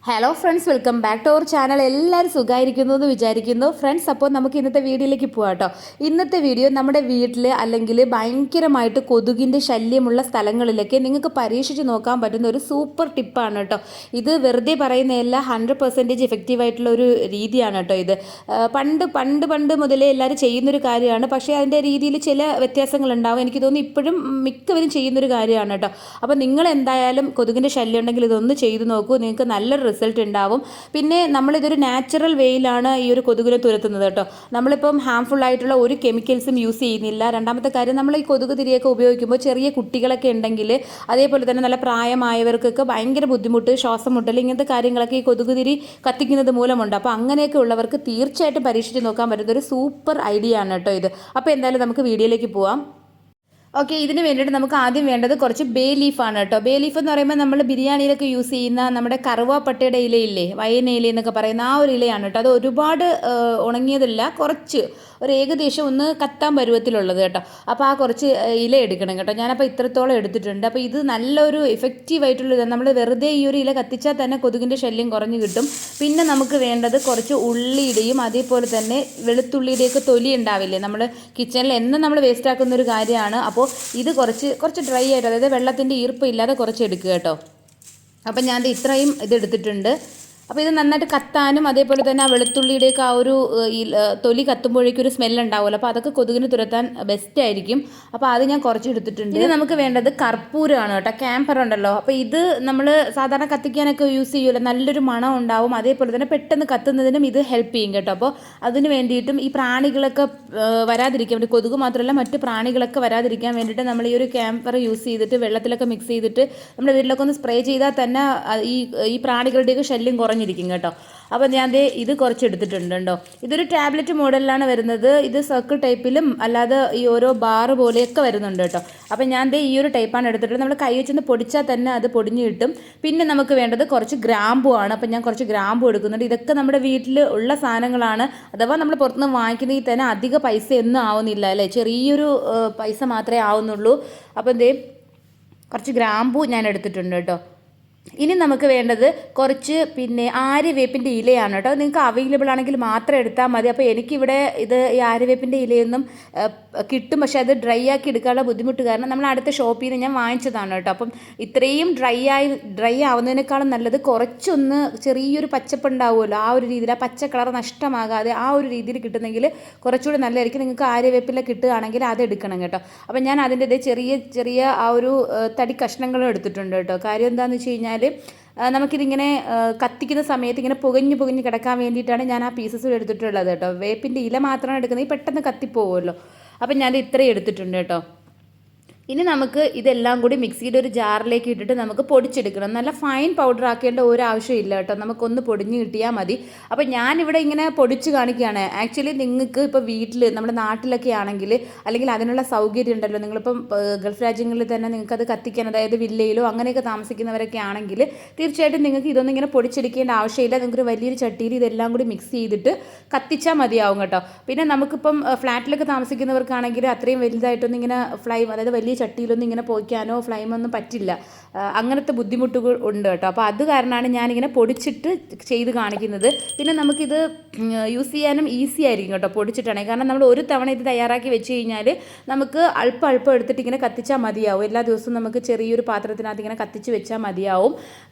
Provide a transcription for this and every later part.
Hello friends, welcome back to our channel. എല്ലാവരും സുഖമായിരിക്കുന്നു എന്ന് വിചാരിക്കുന്നു. ഫ്രണ്ട്സ്, അപ്പോൾ നമുക്ക് ഇന്നത്തെ വീഡിയോയിലേക്ക് പോകാം കേട്ടോ. ഇന്നത്തെ വീഡിയോ നമ്മുടെ വീട്ടിൽ അല്ലെങ്കിൽ ഭയങ്കരമായിട്ട് കൊതുകിൻ്റെ ശല്യമുള്ള സ്ഥലങ്ങളിലേക്ക് നിങ്ങൾക്ക് പരീക്ഷിച്ച് നോക്കാൻ പറ്റുന്ന ഒരു സൂപ്പർ ടിപ്പാണ് കേട്ടോ. ഇത് വെറുതെ പറയുന്നതല്ല, 100% എഫക്റ്റീവായിട്ടുള്ള ഒരു രീതിയാണ് കേട്ടോ. ഇത് പണ്ട് മുതലേ എല്ലാവരും ചെയ്യുന്നൊരു കാര്യമാണ്. പക്ഷേ അതിൻ്റെ രീതിയിൽ ചില വ്യത്യാസങ്ങളുണ്ടാവും. എനിക്ക് തോന്നുന്നു ഇപ്പോഴും മിക്കവരും ചെയ്യുന്നൊരു കാര്യമാണ് കേട്ടോ. അപ്പോൾ നിങ്ങൾ എന്തായാലും കൊതുകിൻ്റെ ശല്യം ഉണ്ടെങ്കിൽ ഇതൊന്ന് ചെയ്ത് നോക്കൂ. നിങ്ങൾക്ക് നല്ലൊരു റിസൾട്ട് ഉണ്ടാവും. പിന്നെ നമ്മളിതൊരു നാച്ചുറൽ വേയിലാണ് ഈ ഒരു കൊതുകിനെ തുരത്തുന്നത് കേട്ടോ. നമ്മളിപ്പം ഹാംഫുൾ ആയിട്ടുള്ള ഒരു കെമിക്കൽസും യൂസ് ചെയ്യുന്നില്ല. രണ്ടാമത്തെ കാര്യം, നമ്മൾ ഈ കൊതുക് തിരിയൊക്കെ ഉപയോഗിക്കുമ്പോൾ ചെറിയ കുട്ടികളൊക്കെ ഉണ്ടെങ്കിൽ, അതേപോലെ തന്നെ നല്ല പ്രായമായവർക്കൊക്കെ ഭയങ്കര ബുദ്ധിമുട്ട്, ശ്വാസം മുട്ടൽ, ഇങ്ങനത്തെ കാര്യങ്ങളൊക്കെ ഈ കൊതുക് തിരി കത്തിക്കുന്നത് മൂലമുണ്ട്. അപ്പോൾ അങ്ങനെയൊക്കെ ഉള്ളവർക്ക് തീർച്ചയായിട്ടും പരീക്ഷിച്ച് നോക്കാൻ പറ്റുന്ന ഒരു സൂപ്പർ ഐഡിയ ആണ് കേട്ടോ ഇത്. അപ്പോൾ എന്തായാലും നമുക്ക് വീഡിയോയിലേക്ക് പോവാം. ഓക്കെ, ഇതിന് വേണ്ടിയിട്ട് നമുക്ക് ആദ്യം വേണ്ടത് കുറച്ച് ബേ ലീഫാണ് കേട്ടോ. ബേ ലീഫ് എന്ന് പറയുമ്പോൾ നമ്മൾ ബിരിയാണിയിലൊക്കെ യൂസ് ചെയ്യുന്ന നമ്മുടെ കറുവാപ്പട്ടയുടെ ഇലയില്ലേ, വയന ഇല എന്നൊക്കെ പറയുന്ന ആ ഒരു ഇലയാണ് കേട്ടോ. അത് ഒരുപാട് ഉണങ്ങിയതല്ല, കുറച്ച് ഒരു ഏകദേശം ഒന്ന് കത്താൻ പരുവത്തിലുള്ളത് കേട്ടോ. അപ്പോൾ ആ കുറച്ച് ഇല എടുക്കണം കേട്ടോ. ഞാനപ്പോൾ ഇത്രത്തോളം എടുത്തിട്ടുണ്ട്. അപ്പോൾ ഇത് നല്ലൊരു എഫക്റ്റീവായിട്ടുള്ള, നമ്മൾ വെറുതെ ഈ ഒരു ഇല കത്തിച്ചാൽ തന്നെ കൊതുകിൻ്റെ ശല്യം കുറഞ്ഞു കിട്ടും. പിന്നെ നമുക്ക് വേണ്ടത് കുറച്ച് ഉള്ളിയുടെയും അതേപോലെ തന്നെ വെളുത്തുള്ളിയുടെയൊക്കെ തൊലി ഉണ്ടാവില്ലേ, നമ്മൾ കിച്ചണിൽ എന്നും നമ്മൾ വേസ്റ്റ് ആക്കുന്ന ഒരു കാര്യമാണ്. അപ്പോൾ ഇത് കുറച്ച് ഡ്രൈ ആയിട്ട്, അതായത് വെള്ളത്തിൻ്റെ ഈർപ്പം ഇല്ലാതെ കുറച്ച് എടുക്കുക കേട്ടോ. അപ്പം ഞാൻ ഇത്രയും ഇത് എടുത്തിട്ടുണ്ട്. അപ്പോൾ ഇത് നന്നായിട്ട് കത്താനും അതേപോലെ തന്നെ ആ വെളുത്തുള്ളിയുടെയൊക്കെ ആ ഒരു തൊലി കത്തുമ്പോഴേക്കും ഒരു സ്മെല്ലുണ്ടാവുമല്ലോ. അപ്പോൾ അതൊക്കെ കൊതുകിന് തുരത്താൻ ബെസ്റ്റ് ആയിരിക്കും. അപ്പോൾ അത് ഞാൻ കുറച്ച് എടുത്തിട്ടുണ്ട്. ഇത് നമുക്ക് വേണ്ടത് കർപ്പൂരമാണ് കേട്ടോ, ക്യാമ്പർ ഉണ്ടല്ലോ. അപ്പോൾ ഇത് നമ്മൾ സാധാരണ കത്തിക്കാനൊക്കെ യൂസ് ചെയ്യുമല്ലോ, നല്ലൊരു മണം ഉണ്ടാവും. അതേപോലെ തന്നെ പെട്ടെന്ന് കത്തുന്നതിനും ഇത് ഹെൽപ്പ് ചെയ്യും കേട്ടോ. അപ്പോൾ അതിന് വേണ്ടിയിട്ടും ഈ പ്രാണികളൊക്കെ വരാതിരിക്കാൻ വേണ്ടി, കൊതുക് മാത്രമല്ല മറ്റ് പ്രാണികളൊക്കെ വരാതിരിക്കാൻ വേണ്ടിയിട്ട് നമ്മൾ ഈ ഒരു ക്യാമ്പർ യൂസ് ചെയ്തിട്ട് വെള്ളത്തിലൊക്കെ മിക്സ് ചെയ്തിട്ട് നമ്മുടെ വീട്ടിലൊക്കെ ഒന്ന് സ്പ്രേ ചെയ്താൽ തന്നെ ഈ പ്രാണികളുടെയൊക്കെ ശല്യം കുറഞ്ഞിരിക്കും കേട്ടോ. അപ്പോൾ ഞാൻ ഇത് കുറച്ച് എടുത്തിട്ടുണ്ട് കേട്ടോ. ഇതൊരു ടാബ്ലറ്റ് മോഡലിലാണ് വരുന്നത്. ഇത് സർക്കിൾ ടൈപ്പിലും അല്ലാതെ ഈ ഓരോ ബാർ പോലെയൊക്കെ വരുന്നുണ്ട് കേട്ടോ. അപ്പോൾ ഞാൻ ഈ ഒരു ടൈപ്പാണ് എടുത്തിട്ടുള്ളത്. നമ്മൾ കൈ വെച്ചൊന്ന് പൊടിച്ചാൽ തന്നെ അത് പൊടിഞ്ഞ് കിട്ടും. പിന്നെ നമുക്ക് വേണ്ടത് കുറച്ച് ഗ്രാമ്പു ആണ്. അപ്പോൾ ഞാൻ കുറച്ച് ഗ്രാമ്പു എടുക്കുന്നുണ്ട്. ഇതൊക്കെ നമ്മുടെ വീട്ടിൽ ഉള്ള സാധനങ്ങളാണ്. അഥവാ നമ്മൾ പുറത്തുനിന്ന് വാങ്ങിക്കുന്നതിൽ തന്നെ അധിക പൈസ ഒന്നും ആവുന്നില്ല അല്ലേ, ചെറിയൊരു പൈസ മാത്രമേ ആവുന്നുള്ളൂ. അപ്പോൾ കുറച്ച് ഗ്രാമ്പു ഞാൻ എടുത്തിട്ടുണ്ട് കേട്ടോ. ഇനി നമുക്ക് വേണ്ടത് കുറച്ച് ആര്യവേപ്പിൻ്റെ ഇലയാണ് കേട്ടോ. നിങ്ങൾക്ക് അവൈലബിൾ ആണെങ്കിൽ മാത്രം എടുത്താൽ മതി. അപ്പോൾ എനിക്കിവിടെ ഈ ആര്യവേപ്പിൻ്റെ ഇലയൊന്നും കിട്ടും, പക്ഷേ അത് ഡ്രൈ ആക്കി എടുക്കാനുള്ള ബുദ്ധിമുട്ട് കാരണം നമ്മൾ അടുത്ത ഷോപ്പിൽ നിന്ന് ഞാൻ വാങ്ങിച്ചതാണ് കേട്ടോ. അപ്പം ഇത്രയും ഡ്രൈ ആവുന്നതിനേക്കാളും നല്ലത് കുറച്ചൊന്ന് ചെറിയൊരു പച്ചപ്പ് ഉണ്ടാവുമല്ലോ, ആ ഒരു രീതിയിൽ, ആ പച്ച കളർ നഷ്ടമാകാതെ ആ ഒരു രീതിയിൽ കിട്ടുന്നെങ്കിൽ കുറച്ചുകൂടി നല്ലതായിരിക്കും. നിങ്ങൾക്ക് ആര്യവേപ്പില കിട്ടുകയാണെങ്കിൽ അത് എടുക്കണം കേട്ടോ. അപ്പം ഞാൻ അതിൻ്റെ ചെറിയ ആ ഒരു തടി കഷ്ണങ്ങളും എടുത്തിട്ടുണ്ട് കേട്ടോ. കാര്യം എന്താണെന്ന് വെച്ച് കഴിഞ്ഞാൽ, നമുക്കിതിങ്ങനെ കത്തിക്കുന്ന സമയത്ത് ഇങ്ങനെ പുകഞ്ഞ് കിടക്കാൻ വേണ്ടിയിട്ടാണ് ഞാൻ ആ പീസസ് എടുത്തിട്ടുള്ളത് കേട്ടോ. വേപ്പിൻ്റെ ഇല മാത്രമാണ് എടുക്കുന്നത്, പെട്ടെന്ന് കത്തിപ്പോവുമല്ലോ. അപ്പം ഞാൻ ഇത്രയും എടുത്തിട്ടുണ്ട് കേട്ടോ. ഇനി നമുക്ക് ഇതെല്ലാം കൂടി മിക്സിയുടെ ഒരു ജാറിലേക്ക് ഇട്ടിട്ട് നമുക്ക് പൊടിച്ചെടുക്കണം. നല്ല ഫൈൻ പൗഡർ ആക്കേണ്ട ഒരു ആവശ്യമില്ല കേട്ടോ, നമുക്കൊന്ന് പൊടിഞ്ഞ് കിട്ടിയാൽ മതി. അപ്പോൾ ഞാനിവിടെ ഇങ്ങനെ പൊടിച്ച് കാണിക്കുകയാണ്. ആക്ച്വലി നിങ്ങൾക്ക് ഇപ്പോൾ വീട്ടിൽ നമ്മുടെ നാട്ടിലൊക്കെ ആണെങ്കിൽ, അല്ലെങ്കിൽ അതിനുള്ള സൗകര്യം ഉണ്ടല്ലോ, നിങ്ങളിപ്പം ഗൾഫ് രാജ്യങ്ങളിൽ തന്നെ നിങ്ങൾക്കത് കത്തിക്കാൻ, അതായത് വില്ലയിലോ അങ്ങനെയൊക്കെ താമസിക്കുന്നവരൊക്കെ ആണെങ്കിൽ തീർച്ചയായിട്ടും നിങ്ങൾക്ക് ഇതൊന്നും ഇങ്ങനെ പൊടിച്ചെടുക്കേണ്ട ആവശ്യമില്ല. നിങ്ങൾക്കൊരു വലിയൊരു ചട്ടിയിൽ ഇതെല്ലാം കൂടി മിക്സ് ചെയ്തിട്ട് കത്തിച്ചാൽ മതിയാവും കേട്ടോ. പിന്നെ നമുക്കിപ്പം ഫ്ലാറ്റിലൊക്കെ താമസിക്കുന്നവർക്കാണെങ്കിൽ അത്രയും വലുതായിട്ടൊന്നും ഇങ്ങനെ ഫ്ലെയിം, അതായത് വലിയ ചട്ടിയിലൊന്നും ഇങ്ങനെ പോയിക്കാനോ ഫ്ലെയിമൊന്നും പറ്റില്ല, അങ്ങനത്തെ ബുദ്ധിമുട്ടുകൾ ഉണ്ട് കേട്ടോ. അപ്പോൾ അത് കാരണമാണ് ഞാനിങ്ങനെ പൊടിച്ചിട്ട് ചെയ്ത് കാണിക്കുന്നത്. പിന്നെ നമുക്കിത് യൂസ് ചെയ്യാനും ഈസി ആയിരിക്കും കേട്ടോ പൊടിച്ചിട്ടാണെങ്കിൽ. കാരണം നമ്മൾ ഒരു തവണ ഇത് തയ്യാറാക്കി വെച്ച് കഴിഞ്ഞാൽ നമുക്ക് അല്പം എടുത്തിട്ട് ഇങ്ങനെ കത്തിച്ചാൽ മതിയാവും. എല്ലാ ദിവസവും നമുക്ക് ചെറിയൊരു പാത്രത്തിനകത്ത് ഇങ്ങനെ കത്തിച്ച് വെച്ചാൽ മതിയാവും.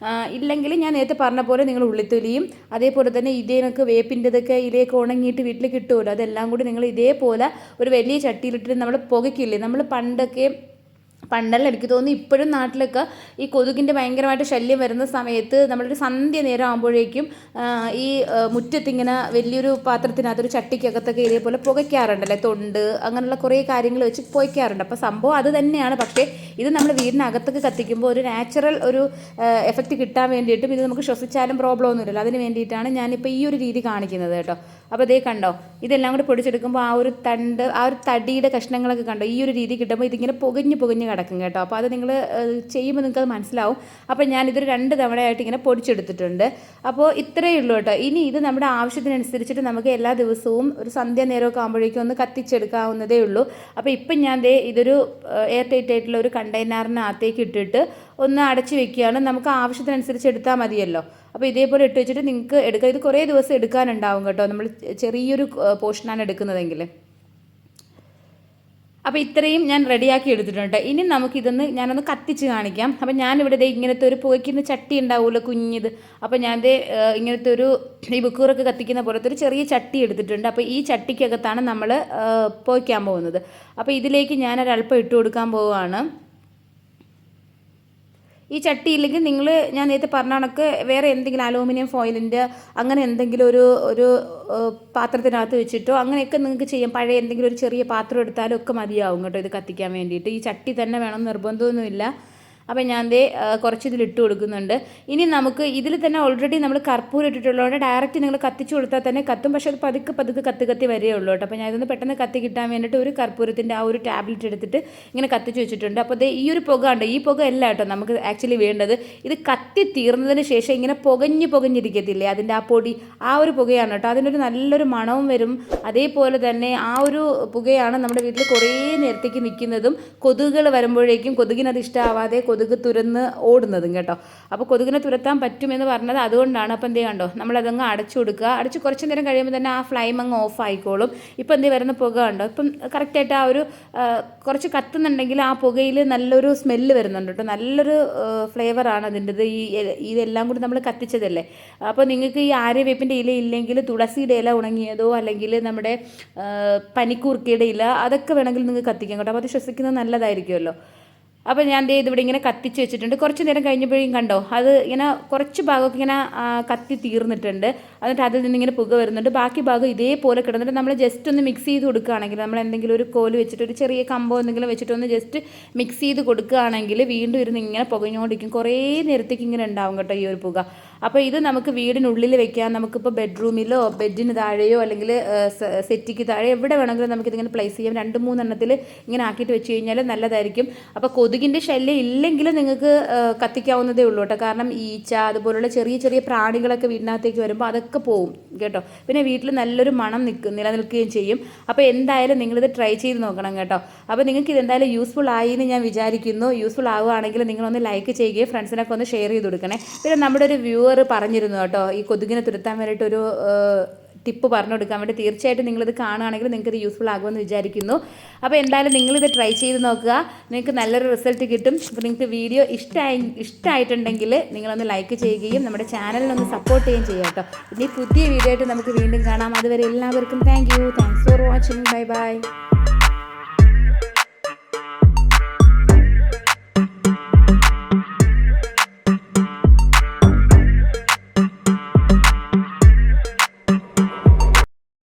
ഇല്ലെങ്കിൽ ഞാൻ നേരത്തെ പറഞ്ഞ പോലെ നിങ്ങൾ ഉള്ളിത്തൊലിയും അതേപോലെ തന്നെ ഇതേനൊക്കെ വേപ്പിൻ്റെതൊക്കെ ഇലയൊക്കെ ഉണങ്ങിയിട്ട് വീട്ടിൽ കിട്ടുമല്ലോ, അതെല്ലാം കൂടി നിങ്ങൾ ഇതേപോലെ ഒരു വലിയ ചട്ടിയിലിട്ടിട്ട് നമ്മൾ പുകയ്ക്കില്ലേ, നമ്മൾ പണ്ടല്ല, എനിക്ക് തോന്നുന്നു ഇപ്പോഴും നാട്ടിലൊക്കെ ഈ കൊതുകിൻ്റെ ഭയങ്കരമായിട്ട് ശല്യം വരുന്ന സമയത്ത് നമ്മളൊരു സന്ധ്യ നേരം ആകുമ്പോഴേക്കും ഈ മുറ്റത്തിങ്ങനെ വലിയൊരു പാത്രത്തിനകത്തൊരു ചട്ടിക്കകത്തൊക്കെ ഇതേപോലെ പുകയ്ക്കാറുണ്ടല്ലേ, തൊണ്ട് അങ്ങനെയുള്ള കുറേ കാര്യങ്ങൾ വെച്ച് പുകയ്ക്കാറുണ്ട്. അപ്പോൾ സംഭവം അത് തന്നെയാണ്. പക്ഷേ ഇത് നമ്മൾ വീടിനകത്തൊക്കെ കത്തിക്കുമ്പോൾ ഒരു നാച്ചുറൽ ഒരു എഫക്റ്റ് കിട്ടാൻ വേണ്ടിയിട്ടും, ഇത് നമുക്ക് ശ്വസിച്ചാലും പ്രോബ്ലം ഒന്നുമില്ലല്ലോ, അതിന് വേണ്ടിയിട്ടാണ് ഞാനിപ്പോൾ ഈ ഒരു രീതി കാണിക്കുന്നത് കേട്ടോ. അപ്പോൾ കണ്ടോ, ഇതെല്ലാം കൂടി പൊടിച്ചെടുക്കുമ്പോൾ ആ ഒരു തടിയുടെ കഷ്ണങ്ങളൊക്കെ കണ്ടോ, ഈ ഒരു രീതി കിട്ടുമ്പോൾ ഇതിങ്ങനെ പുകഞ്ഞ് കിടക്കും കേട്ടോ. അപ്പോൾ അത് നിങ്ങൾ ചെയ്യുമ്പോൾ നിങ്ങൾക്കത് മനസ്സിലാവും. അപ്പോൾ ഞാനിതൊരു 2 തവണയായിട്ട് ഇങ്ങനെ പൊടിച്ചെടുത്തിട്ടുണ്ട്. അപ്പോൾ ഇത്രയേ ഉള്ളൂ കേട്ടോ. ഇനി ഇത് നമ്മുടെ ആവശ്യത്തിനനുസരിച്ചിട്ട് നമുക്ക് എല്ലാ ദിവസവും ഒരു സന്ധ്യ നേരമൊക്കെ ആകുമ്പോഴേക്കും ഒന്ന് കത്തിച്ചെടുക്കാവുന്നതേ ഉള്ളൂ. അപ്പോൾ ഇപ്പം ഞാൻ ഇതൊരു എയർ ടൈറ്റ് ആയിട്ടുള്ള ഒരു കണ്ടെയ്നറിനകത്തേക്ക് ഇട്ടിട്ട് ഒന്ന് അടച്ച് വെക്കുകയാണ്. നമുക്ക് ആവശ്യത്തിനനുസരിച്ച് എടുത്താൽ മതിയല്ലോ. അപ്പോൾ ഇതേപോലെ ഇട്ട് വെച്ചിട്ട് നിങ്ങൾക്ക് എടുക്കാം. ഇത് കുറേ ദിവസം എടുക്കാനുണ്ടാവും കേട്ടോ, നമ്മൾ ചെറിയൊരു പോർഷനാണ് എടുക്കുന്നതെങ്കിൽ. അപ്പോൾ ഇത്രയും ഞാൻ റെഡിയാക്കി എടുത്തിട്ടുണ്ട്. ഇനി നമുക്കിതൊന്ന് ഞാനൊന്ന് കത്തിച്ച് കാണിക്കാം. അപ്പോൾ ഞാനിവിടെ ഇങ്ങനത്തെ ഒരു പുകയ്ക്കുന്ന ചട്ടി ഉണ്ടാവുമല്ലോ കുഞ്ഞിത്. അപ്പോൾ ഞാൻ ഇങ്ങനത്തെ ഒരു ഈ ബുക്കൂറൊക്കെ കത്തിക്കുന്ന പോലത്തെ ഒരു ചെറിയ ചട്ടി എടുത്തിട്ടുണ്ട്. അപ്പോൾ ഈ ചട്ടിക്കകത്താണ് നമ്മൾ പുകയ്ക്കാൻ പോകുന്നത്. അപ്പോൾ ഇതിലേക്ക് ഞാനൊരല്പം ഇട്ട് കൊടുക്കാൻ പോവുകയാണ്. ഈ ചട്ടി ഇല്ലെങ്കിൽ നിങ്ങൾ ഞാൻ നേരത്തെ പറഞ്ഞ കണക്ക് വേറെ എന്തെങ്കിലും അലൂമിനിയം ഫോയിലിൻ്റെ അങ്ങനെ എന്തെങ്കിലും ഒരു പാത്രത്തിനകത്ത് വെച്ചിട്ടോ അങ്ങനെയൊക്കെ നിങ്ങൾക്ക് ചെയ്യാം. പഴയ എന്തെങ്കിലും ഒരു ചെറിയ പാത്രം എടുത്താലും ഒക്കെ മതിയാവും കേട്ടോ ഇത് കത്തിക്കാൻ വേണ്ടിയിട്ട്. ഈ ചട്ടി തന്നെ വേണം നിർബന്ധമൊന്നുമില്ല. അപ്പോൾ ഞാൻ കുറച്ച് ഇതിലിട്ട് കൊടുക്കുന്നുണ്ട്. ഇനി നമുക്ക് ഇതിൽ തന്നെ ഓൾറെഡി നമ്മൾ കർപ്പൂരം ഇട്ടിട്ടുള്ളതുകൊണ്ട് ഡയറക്റ്റ് നിങ്ങൾ കത്തിച്ച് കൊടുത്താൽ തന്നെ കത്തും. പക്ഷേ അത് പതുക്കെ പതുക്കെ കത്തി വരികയുള്ളൂ കേട്ടോ. അപ്പോൾ ഞാൻ ഇതൊന്ന് പെട്ടെന്ന് കത്തി കിട്ടാൻ വേണ്ടിയിട്ട് ഒരു കർപ്പൂരത്തിൻ്റെ ആ ഒരു ടാബ്ലറ്റ് എടുത്തിട്ട് ഇങ്ങനെ കത്തിച്ച് വെച്ചിട്ടുണ്ട്. അപ്പോൾ ഈ ഒരു പുക ഉണ്ട്, ഈ പുക അല്ല കേട്ടോ നമുക്ക് ആക്ച്വലി വേണ്ടത്. ഇത് കത്തി തീർന്നതിന് ശേഷം ഇങ്ങനെ പുകഞ്ഞിരിക്കത്തില്ലേ അതിൻ്റെ ആ പൊടി, ആ ഒരു പുകയാണ് കേട്ടോ. അതിനൊരു നല്ലൊരു മണവും വരും. അതേപോലെ തന്നെ ആ ഒരു പുകയാണ് നമ്മുടെ വീട്ടിൽ കുറേ നേരത്തേക്ക് നിൽക്കുന്നതും കൊതുകുകൾ വരുമ്പോഴേക്കും കൊതുകിനത് ഇഷ്ടമാവാതെ കൊതുക് തുരന്ന് ഓടുന്നതും കേട്ടോ. അപ്പോൾ കൊതുകിനെ തുരത്താൻ പറ്റുമെന്ന് പറഞ്ഞത് അതുകൊണ്ടാണ്. അപ്പോൾ എന്ത് കണ്ടോ, നമ്മളതങ്ങ് അടച്ചു കൊടുക്കുക. അടച്ച് കുറച്ച് നേരം കഴിയുമ്പോൾ തന്നെ ആ ഫ്ലെയിം അങ്ങ് ഓഫ് ആയിക്കോളും. ഇപ്പോൾ എന്ത് വരുന്ന പുക കണ്ടോ, ഇപ്പം കറക്റ്റായിട്ട് ആ ഒരു കുറച്ച് കത്തുന്നുണ്ടെങ്കിൽ ആ പുകയിൽ നല്ലൊരു സ്മെല്ല് വരുന്നുണ്ട് കേട്ടോ. നല്ലൊരു ഫ്ലേവറാണ് അതിൻ്റെത്. ഇതെല്ലാം കൂടി നമ്മൾ കത്തിച്ചതല്ലേ. അപ്പോൾ നിങ്ങൾക്ക് ഈ ആര്യവേപ്പിൻ്റെ ഇല ഇല്ലെങ്കിൽ തുളസിയുടെ ഇല ഉണങ്ങിയതോ അല്ലെങ്കിൽ നമ്മുടെ പനിക്കൂർക്കയുടെ ഇല അതൊക്കെ വേണമെങ്കിൽ നിങ്ങൾക്ക് കത്തിക്കാം കേട്ടോ. അപ്പോൾ അത് ശ്വസിക്കുന്നത് നല്ലതായിരിക്കുമല്ലോ. അപ്പോൾ ഞാൻ ഇതിവിടെ ഇങ്ങനെ കത്തിച്ച് വെച്ചിട്ടുണ്ട്. കുറച്ച് നേരം കഴിഞ്ഞപ്പോഴേക്കും കണ്ടോ അത് ഇങ്ങനെ കുറച്ച് ഭാഗമൊക്കെ ഇങ്ങനെ കത്തി തീർന്നിട്ടുണ്ട്. എന്നിട്ട് അതിൽ നിന്ന് ഇങ്ങനെ പുക വരുന്നുണ്ട്. ബാക്കി ഭാഗം ഇതേപോലെ കിടന്നിട്ട് നമ്മൾ ജസ്റ്റ് ഒന്ന് മിക്സ് ചെയ്ത് കൊടുക്കുകയാണെങ്കിൽ, നമ്മൾ എന്തെങ്കിലും ഒരു കോല് വെച്ചിട്ട് ഒരു ചെറിയ കമ്പോ എന്തെങ്കിലും വെച്ചിട്ടൊന്ന് ജസ്റ്റ് മിക്സ് ചെയ്ത് കൊടുക്കുകയാണെങ്കിൽ വീണ്ടും ഇരുന്ന് ഇങ്ങനെ പുകഞ്ഞുകൊണ്ടിരിക്കും. കുറേ നേരത്തേക്ക് ഇങ്ങനെ ഉണ്ടാവും കേട്ടോ ഈ ഒരു പുക. അപ്പോൾ ഇത് നമുക്ക് വീടിനുള്ളിൽ വെക്കാം. നമുക്കിപ്പോൾ ബെഡ്റൂമിലോ ബെഡിന് താഴെയോ അല്ലെങ്കിൽ സെറ്റിക്ക് താഴെ എവിടെ വേണമെങ്കിലും നമുക്കിതിങ്ങനെ പ്ലേസ് ചെയ്യാം. 2-3 എണ്ണത്തിൽ ഇങ്ങനെ ആക്കിയിട്ട് വെച്ച് കഴിഞ്ഞാൽ നല്ലതായിരിക്കും. അപ്പോൾ കൊതുകിൻ്റെ ശല്യം ഇല്ലെങ്കിൽ നിങ്ങൾക്ക് കത്തിക്കാവുന്നതേ ഉള്ളൂ കേട്ടോ. കാരണം ഈച്ച അതുപോലുള്ള ചെറിയ ചെറിയ പ്രാണികളൊക്കെ വീടിനകത്തേക്ക് വരുമ്പോൾ അതൊക്കെ പോവും കേട്ടോ. പിന്നെ വീട്ടിൽ നല്ലൊരു മണം നിലനിൽക്കുകയും ചെയ്യും. അപ്പോൾ എന്തായാലും നിങ്ങളിത് ട്രൈ ചെയ്ത് നോക്കണം കേട്ടോ. അപ്പോൾ നിങ്ങൾക്ക് ഇതെന്തായാലും യൂസ്ഫുൾ ആയി എന്ന് ഞാൻ വിചാരിക്കുന്നു. യൂസ്ഫുൾ ആവുകയാണെങ്കിൽ നിങ്ങളൊന്ന് ലൈക്ക് ചെയ്യുകയും ഫ്രണ്ട്സിനൊക്കെ ഒന്ന് ഷെയർ ചെയ്ത് കൊടുക്കണേ. പിന്നെ നമ്മുടെ ഒരു വ്യൂവർ പറഞ്ഞിരുന്നു കേട്ടോ, ഈ കൊതുകിനെ തുരത്താൻ വേണ്ടിയിട്ടൊരു ടിപ്പ് പറഞ്ഞു കൊടുക്കാൻ വേണ്ടി. തീർച്ചയായിട്ടും നിങ്ങളിത് കാണുകയാണെങ്കിൽ നിങ്ങൾക്കിത് യൂസ്ഫുൾ ആകുമെന്ന് വിചാരിക്കുന്നു. അപ്പോൾ എന്തായാലും നിങ്ങളിത് ട്രൈ ചെയ്ത് നോക്കുക, നിങ്ങൾക്ക് നല്ലൊരു റിസൾട്ട് കിട്ടും. അപ്പോൾ നിങ്ങൾക്ക് വീഡിയോ ഇഷ്ടമായിട്ടുണ്ടെങ്കിൽ നിങ്ങളൊന്ന് ലൈക്ക് ചെയ്യുകയും നമ്മുടെ ചാനലിനൊന്ന് സപ്പോർട്ട് ചെയ്യുകയും ചെയ്യുക കേട്ടോ. ഇനി പുതിയ വീഡിയോ ആയിട്ട് നമുക്ക് വീണ്ടും കാണാം. അതുവരെ എല്ലാവർക്കും താങ്ക്സ് ഫോർ വാച്ചിങ്. ബൈ.